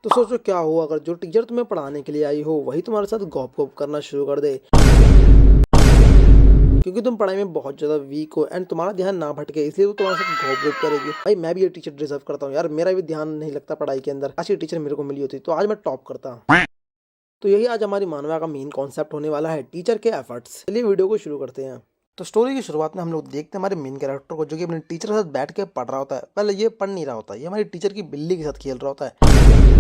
तो सोचो क्या हुआ अगर जो टीचर तुम्हें पढ़ाने के लिए आई हो वही तुम्हारे साथ गॉप गॉप करना शुरू कर दे, क्योंकि तुम पढ़ाई में बहुत ज्यादा वीक हो एंड तुम्हारा ध्यान ना भटके इसलिए वो तुम्हारे साथ गॉप गॉप करेगी। भाई मैं भी ये टीचर डिजर्व करता हूँ यार, मेरा भी ध्यान नहीं लगता पढ़ाई के अंदर। आज ये टीचर मेरे को मिली होती तो आज मैं टॉप करता। तो यही आज हमारी मानवा का मेन कॉन्सेप्ट होने वाला है, टीचर के एफर्ट्स। चलिए वीडियो को शुरू करते हैं। तो स्टोरी की शुरुआत में हम लोग देखते हैं हमारे मेन कैरेक्टर को जो कि अपने टीचर के साथ बैठ के पढ़ रहा होता है। पहले ये पढ़ नहीं रहा होता, ये हमारी टीचर की बिल्ली के साथ खेल रहा होता है।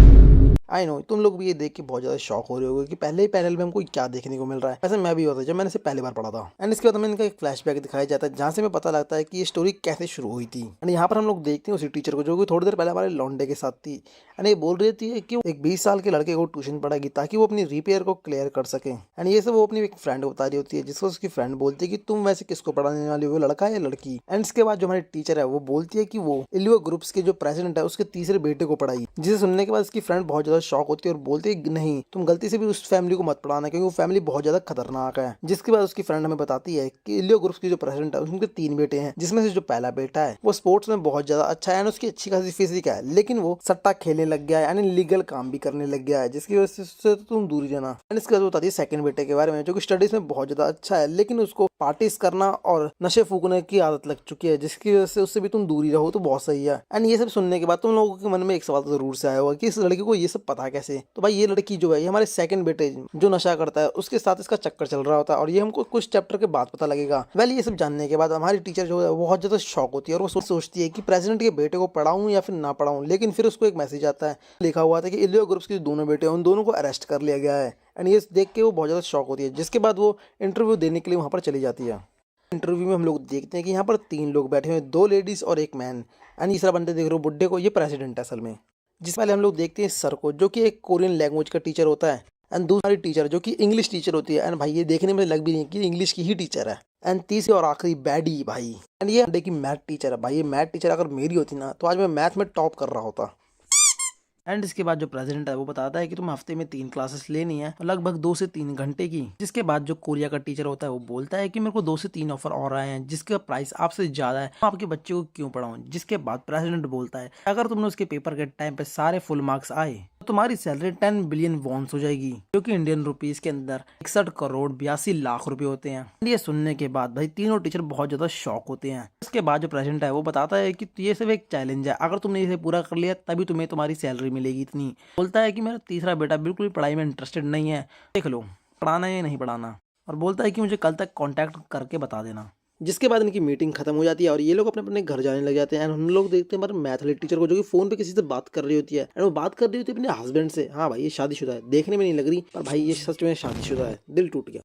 आई नो तुम लोग भी ये देख के बहुत ज्यादा शॉक हो रहे होगे कि पहले ही पैनल में हमको क्या देखने को मिल रहा है। ऐसे मैं भी होता जब मैंने इसे पहली बार पढ़ा था। एंड इसके बाद हमें इनका एक फ्लैशबैक दिखाया जाता है जहाँ से हमें पता लगता है कि ये स्टोरी कैसे शुरू हुई थी। एंड यहाँ पर हम लोग देखते हैं उसी टीचर को जो कि थोड़ी देर पहले हमारे लॉन्डे के साथ थी। एंड ये बोल रही थी कि एक 20 साल के लड़के को ट्यूशन पढ़ाएगी ताकि वो अपनी रिपेयर को क्लियर कर सके। एंड ये सब वो अपनी एक फ्रेंड को बता रही होती है जिसको उसकी फ्रेंड बोलती है कि तुम वैसे किसको पढ़ाने वाली हो, लड़का या लड़की। एंड इसके बाद जो हमारी टीचर है वो बोलती है कि वो इलियो ग्रुप्स के जो प्रेसिडेंट है उसके तीसरे बेटे को पढ़ाई। जिसे सुनने के बाद उसकी फ्रेंड बहुत ज्यादा शॉक होती है और बोलती है नहीं तुम गलती से भी उस फैमिली को मत पढ़ाना क्योंकि वो फैमिली बहुत ज्यादा खतरनाक है। जिसके बाद उसकी फ्रेंड हमें बताती है कि इलियो ग्रुप्स की जो प्रेसिडेंट है उनके 3 बेटे हैं, जिसमें से जो पहला बेटा है वो स्पोर्ट्स में बहुत ज्यादा अच्छा है, उसकी अच्छी खासी फिजिक है, लेकिन वो सट्टा खेलने लग गया है यानी लीगल काम भी करने लग गया है, जिसकी वजह से तो तुम दूर जाना। एंड इसके बाद बताती है सेकंड बेटे के बारे में जो कि स्टडीज में बहुत ज्यादा अच्छा है, लेकिन उसको पार्टीज करना और नशे फूकने की आदत लग चुकी है, जिसकी वजह से उससे भी तुम दूरी रहो तो बहुत सही है। एंड ये सब सुनने के बाद तुम लोगों के मन में एक सवाल तो जरूर से आया होगा कि इस लड़की को ये सब पता कैसे। तो भाई ये लड़की जो है ये हमारे सेकंड बेटे जो नशा करता है उसके साथ इसका चक्कर चल रहा होता है और ये हमको कुछ चैप्टर के बाद पता लगेगा। वेल ये सब जानने के बाद हमारी टीचर जो है बहुत ज्यादा शॉक होती है और वो सोचती है कि प्रेसिडेंट के बेटे को पढ़ाऊं या फिर ना पढ़ाऊं। लेकिन फिर उसको एक मैसेज आता है, लिखा हुआ था कि इलियो ग्रुप्स के जो दोनों बेटे हैं उन दोनों को अरेस्ट कर लिया गया है। एंड ये देख के वो बहुत ज्यादा शॉक होती है, जिसके बाद वो इंटरव्यू देने के लिए वहां पर चली जाती है। इंटरव्यू में हम लोग देखते हैं कि यहाँ पर 3 लोग बैठे हुए हैं, 2 लेडीज और 1 मैन। एंड तीसरा बंदे देख रहे हो बुड्ढे को, ये प्रेसिडेंट है असल में। जिस पहले हम लोग देखते हैं सर को जो कि एक कोरियन लैंग्वेज का टीचर होता है। एंड दूसरी टीचर जो कि इंग्लिश टीचर होती है। एंड भाई ये देखने में लग भी नहीं कि इंग्लिश की ही टीचर है। एंड तीसरी और आखिरी बैडी भाई, एंड ये अंडे की मैथ टीचर है। भाई ये मैथ टीचर अगर मेरी होती ना तो आज मैं मैथ में टॉप कर रहा होता। एंड इसके बाद जो प्रेसिडेंट है वो बताता है कि तुम हफ्ते में 3 क्लासेस लेनी है लगभग 2 से 3 घंटे की। जिसके बाद जो कोरिया का टीचर होता है वो बोलता है कि मेरे को 2 से 3 ऑफर और आए हैं जिसका प्राइस आपसे ज्यादा है, आपके बच्चे को क्यों पढ़ाऊं। जिसके बाद प्रेसिडेंट बोलता है अगर तुमने उसके पेपर के टाइम पे सारे फुल मार्क्स आए तो तुम्हारी सैलरी 10 बिलियन वॉन्स हो जाएगी, जो कि इंडियन रुपीस के अंदर 61 करोड़ 82 लाख रुपए होते हैं। ये सुनने के बाद भाई तीनों टीचर बहुत ज्यादा शॉक होते हैं। उसके बाद जो प्रेसिडेंट है वो बताता है कि ये सिर्फ एक चैलेंज है, अगर तुमने इसे पूरा कर लिया तभी तुम्हें तुम्हारी सैलरी मिलेगी इतनी। बोलता है कि मेरा तीसरा बेटा बिल्कुल पढ़ाई में इंटरेस्टेड नहीं है, देख लो पढ़ाना या नहीं पढ़ाना। और बोलता है कि मुझे कल तक कांटेक्ट करके बता देना। जिसके बाद इनकी मीटिंग खत्म हो जाती है और ये लोग अपने अपने घर जाने लग जाते हैं। एंड हम लोग देखते हैं हमारे मैथ वाले टीचर को जो कि फोन पे किसी से बात कर रही होती है। एंड वो बात कर रही होती है अपने हस्बैंड से। हाँ भाई ये शादीशुदा है, देखने में नहीं लग रही पर भाई ये सच में शादीशुदा है। दिल टूट गया।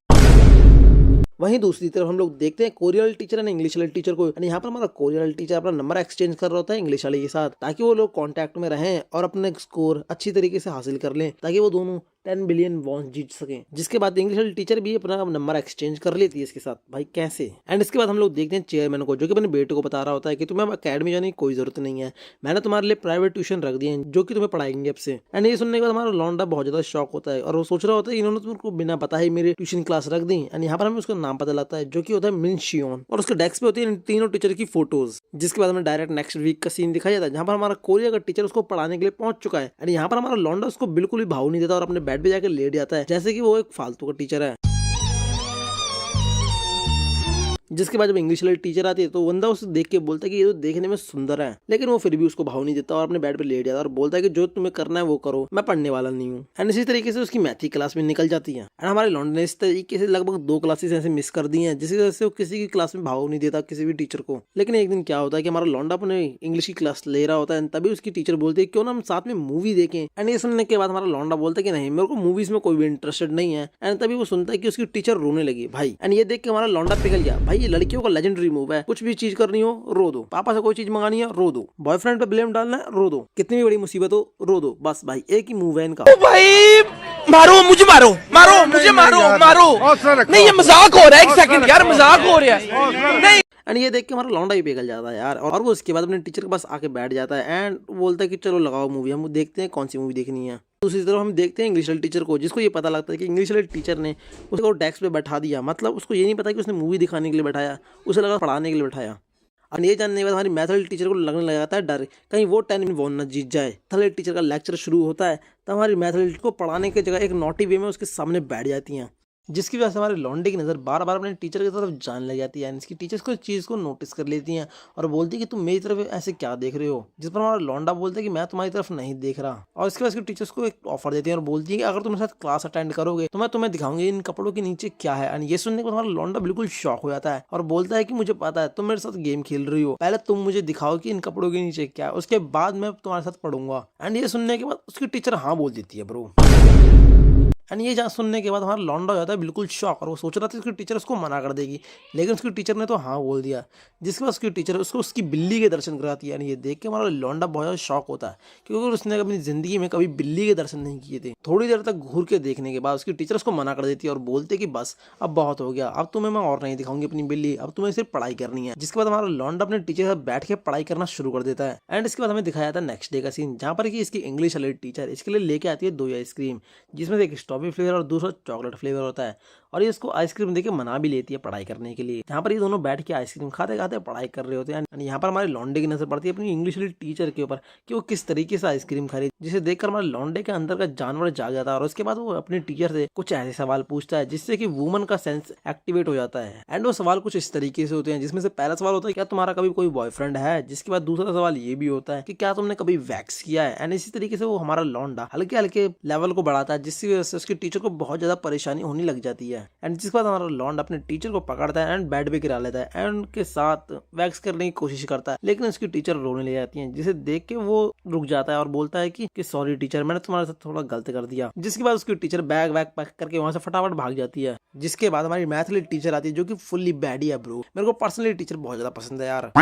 वहीं दूसरी तरफ हम लोग देखते हैं कोरियल टीचर एंड इंग्लिश वाले टीचर को। यहाँ पर हमारा कोरियल टीचर अपना नंबर एक्सचेंज कर रहा होता है इंग्लिश वाले के साथ ताकि वो लोग कांटेक्ट में रहें और अपने स्कोर अच्छी तरीके से हासिल कर लें ताकि वो दोनों 10 बिलियन वॉन्स जीत सकें। जिसके बाद इंग्लिश वाली टीचर भी अपना नंबर एक्सचेंज कर लेती है इसके साथ। भाई कैसे। एंड इसके बाद हम लोग देखते हैं चेयरमैन को जो कि अपने बेटे को बता रहा होता है कि तुम्हें अकेडमी जाने की कोई जरूरत नहीं है, मैंने तुम्हारे लिए प्राइवेट ट्यूशन रख दिए हैं जो कि तुम्हें पढ़ाएंगे अब से। एंड ये सुनने के बाद हमारा लौंडा बहुत ज्यादा शॉक होता है और वो सोच रहा होता है इन्होंने तुमको बिना पता ही मेरी ट्यूशन क्लास रख दी। एंड यहाँ पर हमें उसका नाम पता लगता है जो कि होता है मिन शियोन, और उसके डेस्क पे होती है तीनों टीचर की फोटोज। जिसके बाद हमें डायरेक्ट नेक्स्ट वीक का सीन दिखाया जाता है जहाँ पर हमारा कोरिया का टीचर उसको पढ़ाने के लिए पहुंच चुका है। एंड यहाँ पर हमारा लौंडा उसको बिल्कुल भी भाव नहीं देता और अपने बेड पे जाकर लेट जाता है जैसे कि वो एक फालतू का टीचर है। जिसके बाद जब इंग्लिश वाली टीचर आती है तो बंदा उसे देख के बोलता है कि ये तो देखने में सुंदर है, लेकिन वो फिर भी उसको भाव नहीं देता और अपने बेड पे लेट जाता है और बोलता है कि जो तुम्हें करना है वो करो, मैं पढ़ने वाला नहीं हूँ। एंड इसी तरीके से उसकी मैथ की क्लास में निकल जाती है। एंड हमारे लॉन्डे ने इस तरीके से लगभग 2 क्लासेस ऐसे मिस कर दी हैं जिसकी वजह से वो किसी की क्लास में भाव नहीं देता किसी भी टीचर को। लेकिन एक दिन क्या होता है कि हमारा लॉन्डा अपने इंग्लिश की क्लास ले रहा होता है, तभी उसकी टीचर बोलती है क्यों ना हम साथ में मूवी देखें। एंड ये सुनने के बाद हमारा लॉन्डा बोलता है कि नहीं मेरे को मूवीज में कोई भी इंटरेस्टेड नहीं है। एंड तभी वो सुनता है कि उसकी टीचर रोने लगी भाई। एंड ये देख के हमारा लॉन्डा पिघल गया। भाई ये लड़कियों का लेजेंडरी मूव है, कुछ भी चीज करनी हो रो दो, पापा से कोई चीज मंगानी है रो दो, बॉयफ्रेंड पे ब्लेम डालना है रो दो, कितनी भी बड़ी मुसीबत हो रो दो, बस भाई एक ही मूव है इनका। भाई मारो मुझे, मारो मारो मुझे, मारो मारो। नहीं ये मजाक हो रहा है, एक सेकंड यार मजाक हो रहा है। नहीं एंड ये देख के हमारा लौंडा ही पिघल जाता है यार। और वो उसके बाद अपने टीचर के पास आके बैठ जाता है एंड बोलता है कि चलो लगाओ मूवी, हम देखते हैं कौन सी मूवी देखनी है। दूसरी तरफ हम देखते हैं इंग्लिश वाले टीचर को जिसको ये पता लगता है कि इंग्लिश वाले टीचर ने उसको डेस्क पे बैठा दिया। मतलब उसको ये नहीं पता कि उसने मूवी दिखाने के लिए बैठाया, उसे लगा पढ़ाने के लिए बैठाया। और ये जानने के बाद हमारी मैथ वाली टीचर को लगने लग जाता है डर, कहीं वो 10 मिनट वो न जीत जाए। मैथ वाली टीचर का लेक्चर शुरू होता है तब हमारी मैथ वाली टीचर को पढ़ाने की जगह एक नॉटी वे में उसके सामने बैठ जाती हैं, जिसकी वजह से हमारे लौंडे की नज़र बार बार अपने टीचर की तरफ जाने लग जाती है। इसकी टीचर्स को चीज़ को नोटिस कर लेती हैं और बोलती है कि तुम मेरी तरफ ऐसे क्या देख रहे हो, जिस पर हमारा लौंडा बोलता है कि मैं तुम्हारी तरफ नहीं देख रहा। और इसके बाद इसकी टीचर्स को एक ऑफर देती है और बोलती है कि अगर तुम मेरे साथ क्लास अटेंड करोगे तो मैं तुम्हें दिखाऊंगी इन कपड़ों के नीचे क्या है। एंड ये सुनने के बाद हमारा लौंडा बिल्कुल शॉक हो जाता है और बोलता है कि मुझे पता है तुम मेरे साथ गेम खेल रही हो, पहले तुम मुझे दिखाओ कि इन कपड़ों के नीचे क्या है, उसके बाद मैं तुम्हारे साथ पढ़ूंगा। एंड ये सुनने के बाद उसकी टीचर हाँ बोल देती है ब्रो। एंड ये जहाँ सुनने के बाद हमारा लौंडा हो जाता है बिल्कुल शॉक और वो सोच रहा था उसकी टीचर उसको मना कर देगी, लेकिन उसकी टीचर ने तो हाँ बोल दिया, जिसके बाद उसकी टीचर उसको उसकी बिल्ली के दर्शन कराती है। ये देख के हमारा लौंडा बहुत ज़्यादा शॉक होता है क्योंकि उसने अपनी ज़िंदगी में कभी बिल्ली के दर्शन नहीं किए थे। थोड़ी देर तक घूर के देखने के बाद उसकी टीचर उसको मना कर देती है और बोलते कि बस अब बहुत हो गया, अब तुम्हें मैं और नहीं दिखाऊंगी अपनी बिल्ली, अब तुम्हें सिर्फ पढ़ाई करनी है। जिसके बाद हमारा लौंडा अपने टीचर के साथ बैठ के पढ़ाई करना शुरू कर देता है। एंड इसके बाद हमें दिखाया जाता है नेक्स्ट डे का सीन, जहाँ पर कि इसकी इंग्लिश वाली टीचर इसके लिए लेके आती है 2 आइसक्रीम, जिसमें से एक स्ट्रॉबेरी फ्लेवर और दूसरा चॉकलेट फ्लेवर होता है। और ये इसको आइसक्रीम देके मना भी लेती है पढ़ाई करने के लिए, जहाँ पर ये दोनों बैठ के आइसक्रीम खाते खाते पढ़ाई कर रहे होते हैं। यहाँ पर हमारे लौंडे की नजर पड़ती है अपनी इंग्लिश वाली टीचर के ऊपर कि वो किस तरीके से आइसक्रीम खा रही, जिसे देखकर हमारे लौंडे के अंदर का जानवर जाग जाता है। और उसके बाद वो अपने टीचर से कुछ ऐसे सवाल पूछता है जिससे कि वुमन का सेंस एक्टिवेट हो जाता है। एंड वो सवाल कुछ इस तरीके से होते हैं, जिसमें से पहला सवाल होता है क्या तुम्हारा कभी कोई बॉयफ्रेंड है, जिसके बाद दूसरा सवाल ये भी होता है कि क्या तुमने कभी वैक्स किया है। एंड इसी तरीके से वो हमारा लौंडा हल्के हल्के लेवल को बढ़ाता है, जिसकी वजह से उसकी टीचर को बहुत ज्यादा परेशानी होने लग जाती है। एंड जिसके बाद हमारा लौंडा अपने टीचर को पकड़ता है एंड बेड पे गिरा लेता है एंड उनके साथ वैक्स करने की कोशिश करता है, लेकिन उसकी टीचर रोने ले जाती है, जिसे देख के वो रुक जाता है और बोलता है कि सॉरी टीचर, मैंने तुम्हारे साथ थोड़ा गलत कर दिया। जिसके बाद उसकी टीचर बैग वैग पैक करके वहां से फटाफट भाग जाती है। जिसके बाद हमारी मैथ वाली टीचर आती है जो कि फुल्ली बैडी है ब्रो। मेरे को पर्सनली टीचर बहुत ज्यादा पसंद है यार।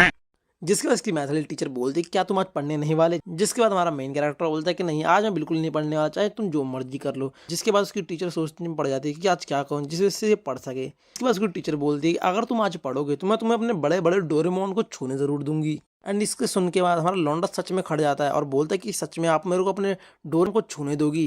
जिसके बाद इसकी मैथ वाली टीचर बोलती है क्या तुम आज पढ़ने नहीं वाले। जिसके बाद हमारा मेन कैरेक्टर बोलता है कि नहीं आज मैं बिल्कुल नहीं पढ़ने वाला, चाहे तुम जो मर्जी कर लो। जिसके बाद उसकी टीचर सोचने में पड़ जाती है कि आज क्या कहूँ जिस वजह से ये पढ़ सके। इसके बाद उसकी टीचर बोलती है कि अगर तुम आज पढ़ोगे तो मैं तुम्हें अपने बड़े बड़े डोरेमोन को छूने जरूर दूंगी। एंड इसके सुन के बाद हमारा लौंडा सच में खड़ जाता है और बोलता है कि सच में आप मेरे को अपने डोरेमोन को छूने दोगी।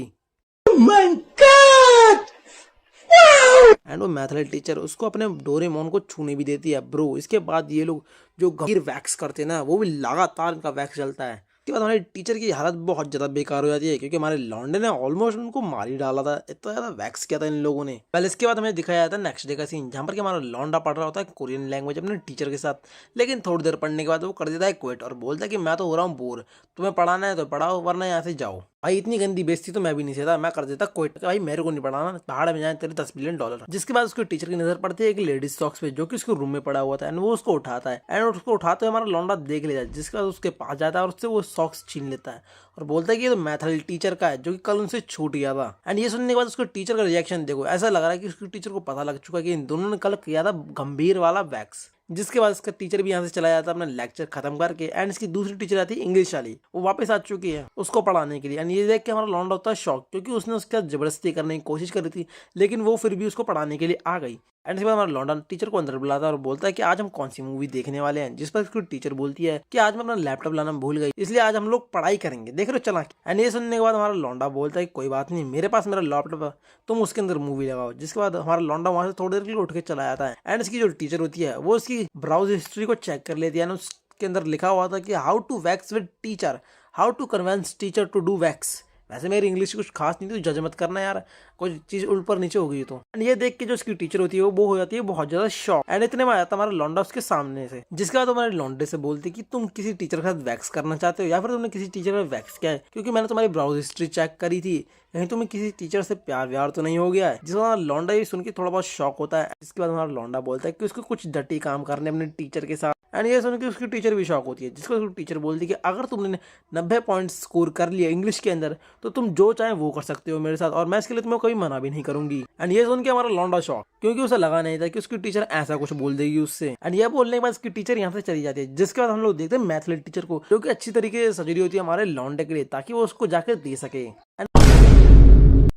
एंड वो मैथ वाली टीचर उसको अपने डोरेमोन को छूने भी देती है ब्रो। इसके बाद ये लोग जो गंभीर वैक्स करते हैं ना, वो भी लगातार इनका वैक्स चलता है। इसके बाद हमारे टीचर की हालत बहुत ज्यादा बेकार हो जाती है क्योंकि हमारे लौंडे ने ऑलमोस्ट उनको मार ही डाला था, इतना ज्यादा वैक्स किया था इन लोगों ने। पहले इसके बाद हमें दिखाया जाता है नेक्स्ट डे का सीन, जहाँ पर हमारा लौंडा पढ़ रहा होता है कोरियन लैंग्वेज अपने टीचर के साथ, लेकिन थोड़ी देर पढ़ने के बाद वो कर देता है क्विट और बोलता है कि मैं तो हो रहा हूँ बोर, तुम्हें पढ़ाना है तो पढ़ाओ वरना यहाँ से जाओ। भाई इतनी गंदी बेइज्जती तो मैं भी नहीं सहता, मैं कर देता क्विट, भाई मेरे को नहीं पढ़ाना, पहाड़ में जाए तेरे $10 बिलियन। जिसके बाद उसके टीचर की नजर पड़ती है एक लेडीज सॉक्स पे जो कि उसके रूम में पड़ा हुआ था एंड वो उसको उठाता है एंड उसको उठाते हुए हमारा लौंडा देख लेता है। जिसके बाद उसके पास जाता है और उससे वो सॉक्स छीन लेता है और बोलता है कि ये तो मैथ वाली टीचर का है जो कि कल उनसे छूट गया था। एंड ये सुनने के बाद उसके टीचर का रिएक्शन देखो, ऐसा लग रहा है कि उसके टीचर को पता लग चुका है कि इन दोनों ने कल किया था गंभीर वाला वैक्स। जिसके बाद इसका टीचर भी यहाँ से चला जाता है अपना लेक्चर खत्म करके एंड इसकी दूसरी टीचर आती है इंग्लिश वाली, वो वापस आ चुकी है उसको पढ़ाने के लिए। एंड ये देख के हमारा लौंडा होता है शॉक क्योंकि उसने उसके साथ जबरदस्ती करने की कोशिश करी थी, लेकिन वो फिर भी उसको पढ़ाने के लिए आ गई। एंड इसके बाद हमारा लौंडा टीचर को अंदर बुलाता है और बोलता है कि आज हम कौन सी मूवी देखने वाले हैं। जिस पर उसकी टीचर बोलती है कि आज मैं अपना लैपटॉप लाना भूल गई, इसलिए आज हम लोग पढ़ाई करेंगे, देख रहे हो चला। एंड ये सुनने के बाद हमारा लौंडा बोलता है कोई बात नहीं, मेरे पास मेरा लैपटॉप है, तुम उसके अंदर मूवी लगाओ। जिसके बाद हमारा लौंडा वहां से थोड़ी देर के लिए उठ के चला जाता है एंड इसकी जो टीचर होती है वो उसकी ब्राउज हिस्ट्री को चेक कर लेती है। उसके अंदर लिखा हुआ था कि how to wax with teacher, how to convince teacher to do wax. वैसे मेरी इंग्लिश कुछ खास नहीं थी, जज मत करना यार, कोई चीज ऊपर नीचे हो गई तो। एंड ये देख के जो उसकी टीचर होती है वो हो जाती है बहुत ज्यादा शॉक। एंड इतने में आ जाता हमारा लौंडा उसके सामने से, जिसके बाद हमारे लौंडे से बोलती कि तुम किसी टीचर के साथ वैक्स करना चाहते हो या फिर तुमने किसी टीचर का वैक्स किया है, क्योंकि मैंने तुम्हारी ब्राउज हिस्ट्री चेक करी थी, कहीं तुम्हें किसी टीचर से प्यार व्यार तो नहीं हो गया है। जिसका हमारा लौंडा ये सुन के थोड़ा बहुत शॉक होता है। इसके बाद हमारा लौंडा बोलता है कि उसको कुछ डटी काम करने अपने टीचर के साथ। एंड ये सुन के उसकी टीचर भी शॉक होती है, जिसको उसकी टीचर बोलती है कि अगर तुमने 90 पॉइंट स्कोर कर लिया इंग्लिश के अंदर तो तुम जो चाहे वो कर सकते हो मेरे साथ और मैं इसके लिए तुम्हें कोई मना भी नहीं करूंगी। एंड ये सुन के हमारा लौंडा शॉक, क्योंकि उसे लगा नहीं था कि उसकी टीचर ऐसा कुछ बोल देगी उससे। एंड ये बोलने के बाद उसकी टीचर यहाँ से चली जाती है। जिसके बाद हम लोग देखते हैं मैथ वाली टीचर को जो कि अच्छी तरीके से सज रही होती है हमारे लौंडे के लिए ताकि वो उसको जाकर दे सके।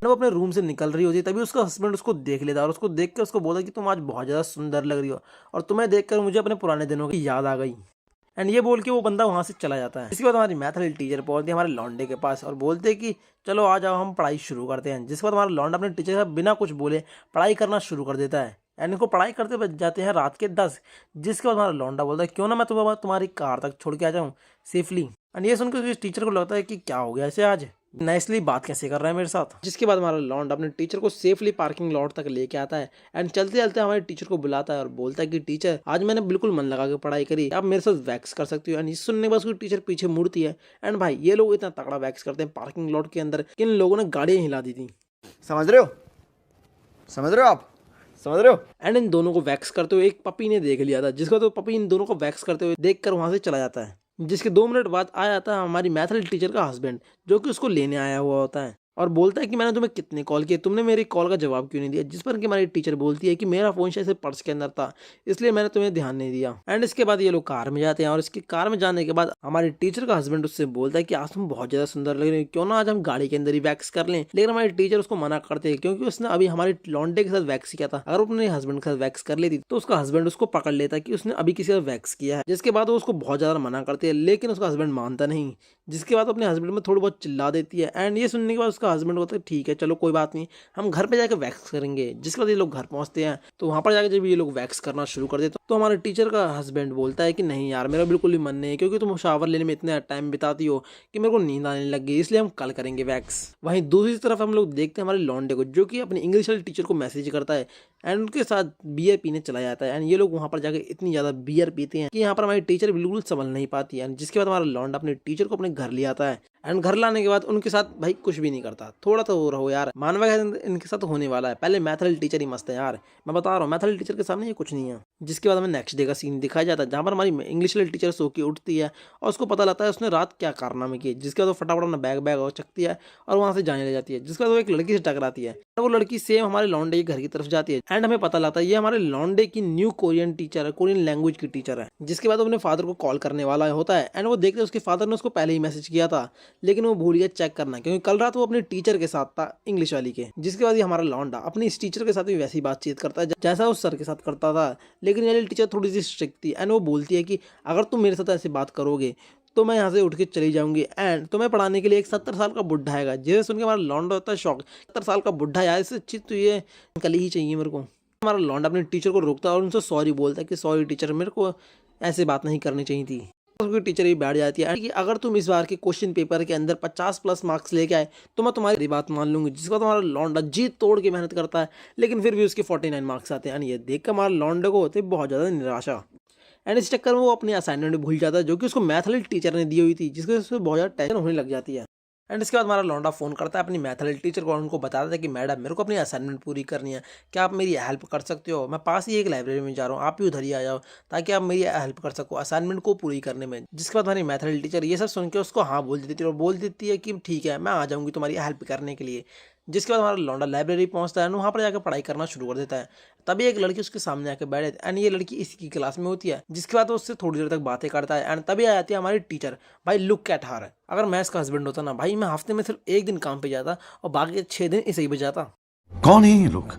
वो अपने रूम से निकल रही होती है तभी उसका हस्बैंड उसको देख लेता है और उसको देख कर उसको बोलता है कि तुम आज बहुत ज्यादा सुंदर लग रही हो और तुम्हें देखकर मुझे अपने पुराने दिनों की याद आ गई। एंड ये बोल के वो बंदा वहां से चला जाता है। इसके बाद हमारी मैथ वाली टीचर पहुंचती है हमारे लौंडे के पास और बोलते हैं कि चलो आ जाओ हम पढ़ाई शुरू करते हैं। जिसके बाद हमारा लौंडा अपने टीचर के साथ बिना कुछ बोले पढ़ाई करना शुरू कर देता है। एंड इनको पढ़ाई करते बच जाते हैं रात के 10। जिसके बाद हमारा लौंडा बोलता है क्यों ना मैं तुम्हारी कार तक छोड़ के आ जाऊँ सेफली। एंड ये सुनकर इस टीचर को लगता है कि क्या हो गया ऐसे आज, नाइसली बात कैसे कर रहा है मेरे साथ। जिसके बाद हमारा लॉन्ड अपने टीचर को सेफली पार्किंग लॉट तक लेके आता है एंड चलते चलते हमारे टीचर को बुलाता है और बोलता है कि टीचर आज मैंने बिल्कुल मन लगा के पढ़ाई करी, आप मेरे साथ वैक्स कर सकती हो। एंड इस सुनने के बाद उसकी टीचर पीछे मुड़ती है एंड भाई ये लोग इतना तगड़ा वैक्स करते हैं पार्किंग लॉट के अंदर कि इन लोगों ने गाड़ियां हिला दी थी। समझ रहे हो, समझ रहे हो आप, समझ रहे हो। एंड इन दोनों को वैक्स करते हुए एक पपी ने देख लिया था, जिसका तो पपी इन दोनों को वैक्स करते हुए देखकर वहां से चला जाता है। जिसके 2 मिनट बाद आ जाता है हमारी मैथल टीचर का हस्बैंड, जो कि उसको लेने आया हुआ होता है और बोलता है कि मैंने तुम्हें कितने कॉल किए, तुमने मेरी कॉल का जवाब क्यों नहीं दिया। जिस पर कि हमारी टीचर बोलती है कि मेरा फोन शायद से पर्स के अंदर था, इसलिए मैंने तुम्हें ध्यान नहीं दिया। एंड इसके बाद ये लोग कार में जाते हैं और इसकी कार में जाने के बाद हमारी टीचर का हस्बैंड उससे बोलता है कि आज तुम बहुत ज्यादा सुंदर लग रहे हो, क्यों ना आज हम गाड़ी के अंदर ही वैक्स कर लें। लेकिन हमारी टीचर उसको मना करते हैं क्योंकि उसने अभी हमारे लॉन्डे के साथ वैक्स किया था। अगर वो अपने हस्बैंड के साथ वैक्स कर लेती तो उसका हस्बैंड उसको पकड़ लेता कि उसने अभी किसी का वैक्स किया है। जिसके बाद वो उसको बहुत ज्यादा मना करती है, लेकिन उसका हस्बैंड मानता नहीं। जिसके बाद अपने हस्बैंड में थोड़ी बहुत चिल्ला देती है एंड ये सुनने के बाद उसका हस्बैंड बोलता है ठीक है चलो कोई बात नहीं, हम घर पे जाकर वैक्स करेंगे। जिसके बाद ये लोग घर पहुंचते हैं तो वहां पर जाकर जब ये लोग वैक्स करना शुरू कर देते तो हमारे टीचर का हस्बैंड बोलता है कि नहीं यार मेरा बिल्कुल भी मन नहीं है, क्योंकि तुम शावर लेने में इतना टाइम बिताती हो कि मेरे को नींद आने लग गई, इसलिए हम कल करेंगे वैक्स। वहीं दूसरी तरफ हम लोग देखते हैं हमारे लॉन्डे को, जो कि अपनी इंग्लिश वाले टीचर को मैसेज करता है एंड उनके साथ बियर पीने चला जाता है। एंड ये लोग वहां पर जाकर इतनी ज्यादा बियर पीते हैं कि यहाँ पर हमारी टीचर बिल्कुल संभल नहीं पाती है। जिसके बाद हमारा लॉन्डा अपने टीचर को अपने घर ले आता है एंड घर लाने के बाद उनके साथ भाई कुछ भी नहीं करता, थोड़ा तो वो रहो यार, मानवा इनके साथ होने वाला है। पहले मैथल टीचर ही मस्त है यार, मैं बता रहा हूँ मैथल टीचर के सामने ये कुछ नहीं है। जिसके बाद हमें नेक्स्ट डे का सीन दिखाया जाता है जहाँ पर हमारी इंग्लिश वाली टीचर सो के उठती है और उसको पता लगता है उसने रात क्या कारनामे किए। जिसके बाद वो फटाफट अपना बैग बैग और चकती है और वहां से जाने लग जाती है। जिसके बाद वो एक लड़की से टकराती है और वो लड़की सेम हमारे लॉन्डे के घर की तरफ जाती है एंड हमें पता लगता है ये हमारे लॉन्डे की न्यू कोरियन टीचर है, कोरियन लैंग्वेज की टीचर है। जिसके बाद वो अपने फादर को कॉल करने वाला होता है एंड वो देखते हैं उसके फादर ने उसको पहले ही मैसेज किया था, लेकिन वो भूल गया चेक करना क्योंकि कल रात वो अपने टीचर के साथ था इंग्लिश वाली के। जिसके बाद ये हमारा लॉन्डा अपनी इस टीचर के साथ भी वैसी बातचीत करता है जैसा उस सर के साथ करता था, लेकिन ये टीचर थोड़ी सी स्ट्रिक्ट थी एंड वो बोलती है कि अगर तुम मेरे साथ ऐसी बात करोगे तो मैं यहाँ से उठ के चली जाऊंगी एंड तुम्हें पढ़ाने के लिए एक 70 साल का बुढ़ा आएगा। जिसे सुन के हमारा लॉन्डा होता है शौक, 70 साल का बुढ़ा यार, इससे अच्छी तो ये कल ही चाहिए मेरे को। हमारा लॉन्डा अपने टीचर को रोकता है और उनसे सॉरी बोलता है कि सॉरी टीचर, मेरे को ऐसे बात नहीं करनी चाहिए थी। उसकी टीचर ही बैठ जाती है कि अगर तुम इस बार के क्वेश्चन पेपर के अंदर 50+ मार्क्स लेके आए तो मैं तुम्हारी बात मान लूंगी। जिसका तुम्हारा लॉन्डा जी तोड़ के मेहनत करता है, लेकिन फिर भी उसके 49 मार्क्स आते हैं। ये देख कर हमारे लॉन्डे को होते बहुत ज़्यादा निराशा एंड इस चक्कर में वो अपनी असाइनमेंट भूल जाता है जो कि उसको मैथ वाली टीचर ने दी हुई थी, जिसकी वजह से बहुत ज़्यादा टेंशन होने लग जाती है। एंड इसके बाद हमारा लौंडा फ़ोन करता है अपनी मैथ वाली टीचर को और उनको बताता है कि मैडम मेरे को अपनी असाइनमेंट पूरी करनी है, क्या आप मेरी हेल्प कर सकते हो? मैं पास ही एक लाइब्रेरी में जा रहा हूँ, आप भी उधर ही आ जाओ ताकि आप मेरी हेल्प कर सको असाइनमेंट को पूरी करने में। जिसके बाद हमारी मैथ वाली टीचर ये सब सुन के उसको हाँ बोल देती है और बोल देती है कि ठीक है मैं आ जाऊँगी तुम्हारी हेल्प करने के लिए। जिसके बाद हमारा लौंडा लाइब्रेरी पहुंचता है, वहाँ पर जाकर पढ़ाई करना शुरू कर देता है। तभी एक लड़की उसके सामने आकर बैठे एंड ये लड़की इसी की क्लास में होती है। जिसके बाद वो उससे थोड़ी देर तक बातें करता है एंड तभी आ जाती है हमारी टीचर। भाई लुक एट हर, अगर मैं इसका हस्बैंड होता ना भाई, मैं हफ्ते में सिर्फ 1 दिन काम पे जाता और बाकी 6 दिन इसे ही बजाता। कौन है ये लोग,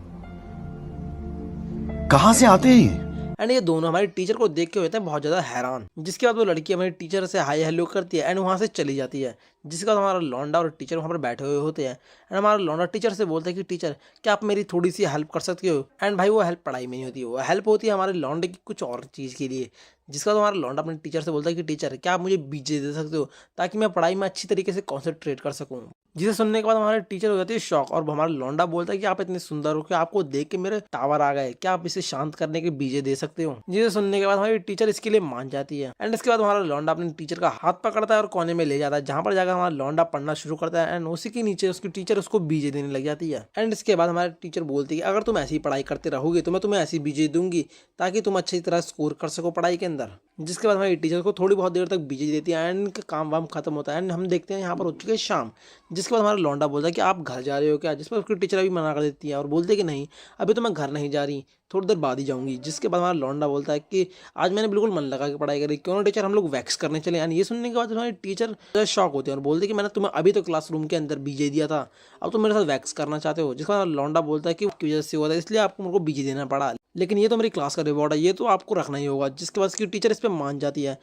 कहां से आते हैं? एंड ये दोनों हमारी टीचर को देख के होते हैं बहुत ज्यादा हैरान। जिसके बाद वो लड़की हमारी टीचर से हाय हेलो करती है एंड वहां से चली जाती है। जिसके बाद हमारा लौंडा और टीचर वहाँ पर बैठे हुए होते हैं एंड हमारा लौंडा टीचर से बोलता है कि टीचर क्या आप मेरी थोड़ी सी हेल्प कर सकते हो? एंड भाई वो हेल्प पढ़ाई में नहीं होती है, वो हेल्प होती है हमारे लौंडे की कुछ और चीज़ के लिए। जिसका तो हमारा लौंडा अपने टीचर से बोलता है कि टीचर क्या आप मुझे बीजे दे सकते हो ताकि मैं पढ़ाई में अच्छी तरीके से कॉन्सेंट्रेट कर सकूँ। जिसे सुनने के बाद हमारे टीचर हो जाती है शॉक और हमारा लौंडा बोलता है कि आप इतने सुंदर हो कि आपको देख के मेरे टावर आ गए, क्या आप इसे शांत करने के बीजे दे सकते हो? जिसे सुनने के बाद हमारी टीचर इसके लिए मान जाती है एंड इसके बाद हमारा लौंडा अपने टीचर का हाथ पकड़ता है और कोने में ले जाता है, जहाँ पर जाकर हमारा लौंडा पढ़ना शुरू करता है एंड उसी के नीचे उसकी टीचर उसको बीजे देने लग जाती है। एंड इसके बाद हमारे टीचर बोलती है अगर तुम ऐसी पढ़ाई करते रहोगे तो मैं तुम्हें ऐसी बीजे दूंगी ताकि तुम अच्छी तरह स्कोर कर सको पढ़ाई के अंदर। जिसके बाद हमारी टीचर को थोड़ी बहुत देर तक बीजे देती है एंड इनका काम वाम खत्म होता है एंड हम देखते हैं यहाँ पर हो चुके हैं शाम। जिसके बाद हमारा लौंडा बोलता है कि आप घर जा रहे हो क्या? जिस पर उसकी टीचर अभी मना कर देती है और बोलते हैं कि नहीं अभी तो मैं घर नहीं जा रही, थोड़ी देर बाद ही जाऊंगी। जिसके बाद हमारा लौंडा बोलता है कि आज मैंने बिल्कुल मन लगा के पढ़ाई करी, क्यों ना टीचर हम लोग वैक्स करने चले। यानी ये सुनने के बाद हमारी टीचर शॉक होते हैं और बोलते हैं कि मैंने तुम्हें अभी तो क्लासरूम के अंदर बीजे दिया था, अब तुम मेरे साथ वैक्स करना चाहते हो? जिसका लौंडा बोलता है कि उसकी वजह से हुआ था इसलिए आपको मेरे को बीजे देना पड़ा, लेकिन ये तो मेरी क्लास का रिवॉर्ड है, ये तो आपको रखना ही होगा। जिसके बाद इसकी टीचर इस पर मान जाती है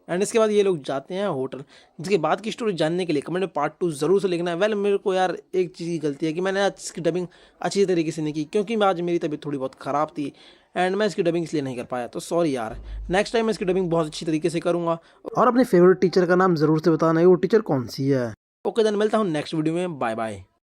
एंड इसके बाद ये लोग जाते हैं होटल। जिसके बाद की स्टोरी जानने के लिए कमेंट में पार्ट 2 ज़रूर से लिखना है। वेल मेरे को यार एक चीज़ की गलती है कि मैंने आज इसकी डबिंग अच्छी तरीके से नहीं की, क्योंकि आज मेरी तबीयत थोड़ी बहुत ख़राब थी एंड मैं इसकी डबिंग इसलिए नहीं कर पाया, तो सॉरी यार। नेक्स्ट टाइम मैं इसकी डबिंग बहुत अच्छी तरीके से करूँगा। और अपने फेवरेट टीचर का नाम ज़रूर से बताना है, वो टीचर कौन सी है। ओके देन मिलता हूँ नेक्स्ट वीडियो में, बाय बाय।